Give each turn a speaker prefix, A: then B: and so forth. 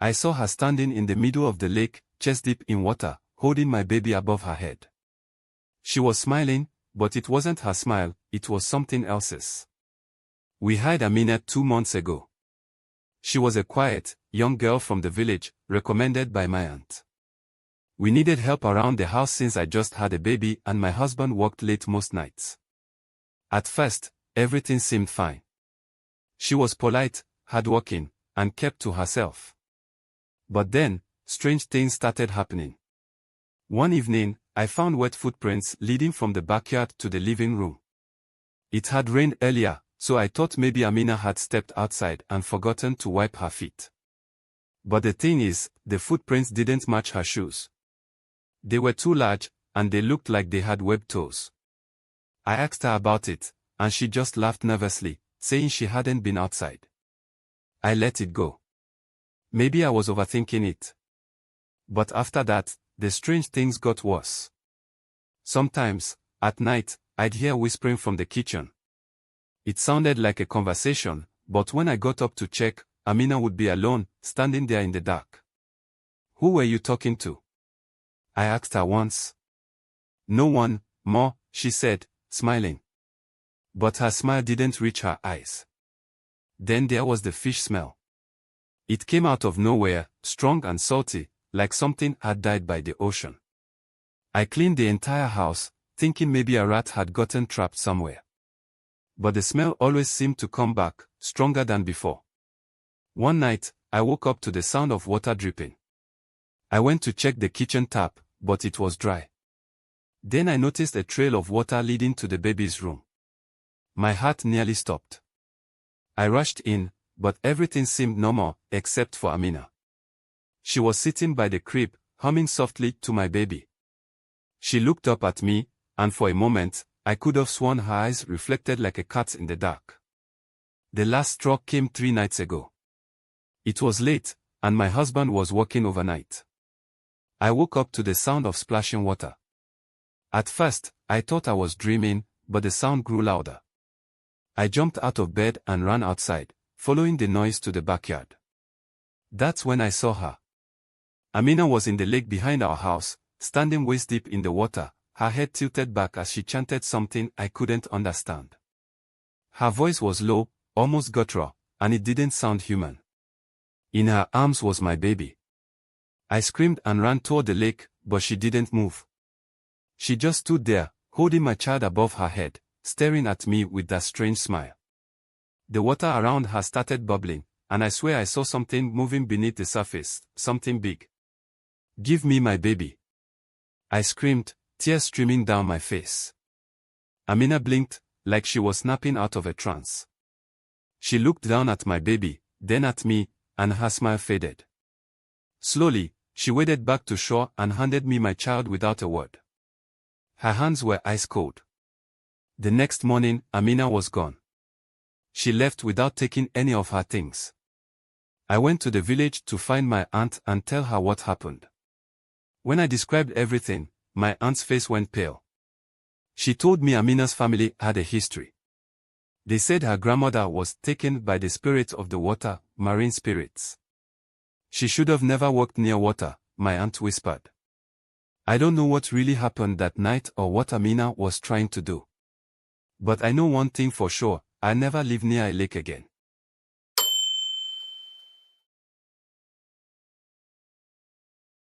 A: I saw her standing in the middle of the lake, chest deep in water, holding my baby above her head. She was smiling, but it wasn't her smile, it was something else's. We hired Amina 2 months ago. She was a quiet, young girl from the village, recommended by my aunt. We needed help around the house since I just had a baby and my husband worked late most nights. At first, everything seemed fine. She was polite, hardworking, and kept to herself. But then, strange things started happening. One evening, I found wet footprints leading from the backyard to the living room. It had rained earlier, so I thought maybe Amina had stepped outside and forgotten to wipe her feet. But the thing is, the footprints didn't match her shoes. They were too large, and they looked like they had webbed toes. I asked her about it, and she just laughed nervously, saying she hadn't been outside. I let it go. Maybe I was overthinking it. But after that, the strange things got worse. Sometimes, at night, I'd hear whispering from the kitchen. It sounded like a conversation, but when I got up to check, Amina would be alone, standing there in the dark. "Who were you talking to?" I asked her once. "No one, Ma," she said, smiling. But her smile didn't reach her eyes. Then there was the fish smell. It came out of nowhere, strong and salty, like something had died by the ocean. I cleaned the entire house, thinking maybe a rat had gotten trapped somewhere. But the smell always seemed to come back, stronger than before. One night, I woke up to the sound of water dripping. I went to check the kitchen tap, but it was dry. Then I noticed a trail of water leading to the baby's room. My heart nearly stopped. I rushed in, but everything seemed normal, except for Amina. She was sitting by the crib, humming softly to my baby. She looked up at me, and for a moment, I could have sworn her eyes reflected like a cat's in the dark. The last straw came 3 nights ago. It was late, and my husband was working overnight. I woke up to the sound of splashing water. At first, I thought I was dreaming, but the sound grew louder. I jumped out of bed and ran outside, following the noise to the backyard. That's when I saw her. Amina was in the lake behind our house, standing waist-deep in the water, her head tilted back as she chanted something I couldn't understand. Her voice was low, almost guttural, and it didn't sound human. In her arms was my baby. I screamed and ran toward the lake, but she didn't move. She just stood there, holding my child above her head, staring at me with that strange smile. The water around her started bubbling, and I swear I saw something moving beneath the surface, something big. "Give me my baby," I screamed, tears streaming down my face. Amina blinked, like she was snapping out of a trance. She looked down at my baby, then at me, and her smile faded. Slowly, she waded back to shore and handed me my child without a word. Her hands were ice cold. The next morning, Amina was gone. She left without taking any of her things. I went to the village to find my aunt and tell her what happened. When I described everything, my aunt's face went pale. She told me Amina's family had a history. They said her grandmother was taken by the spirits of the water, marine spirits. She should have never walked near water, my aunt whispered. I don't know what really happened that night or what Amina was trying to do. But I know one thing for sure, I'll never live near a lake again.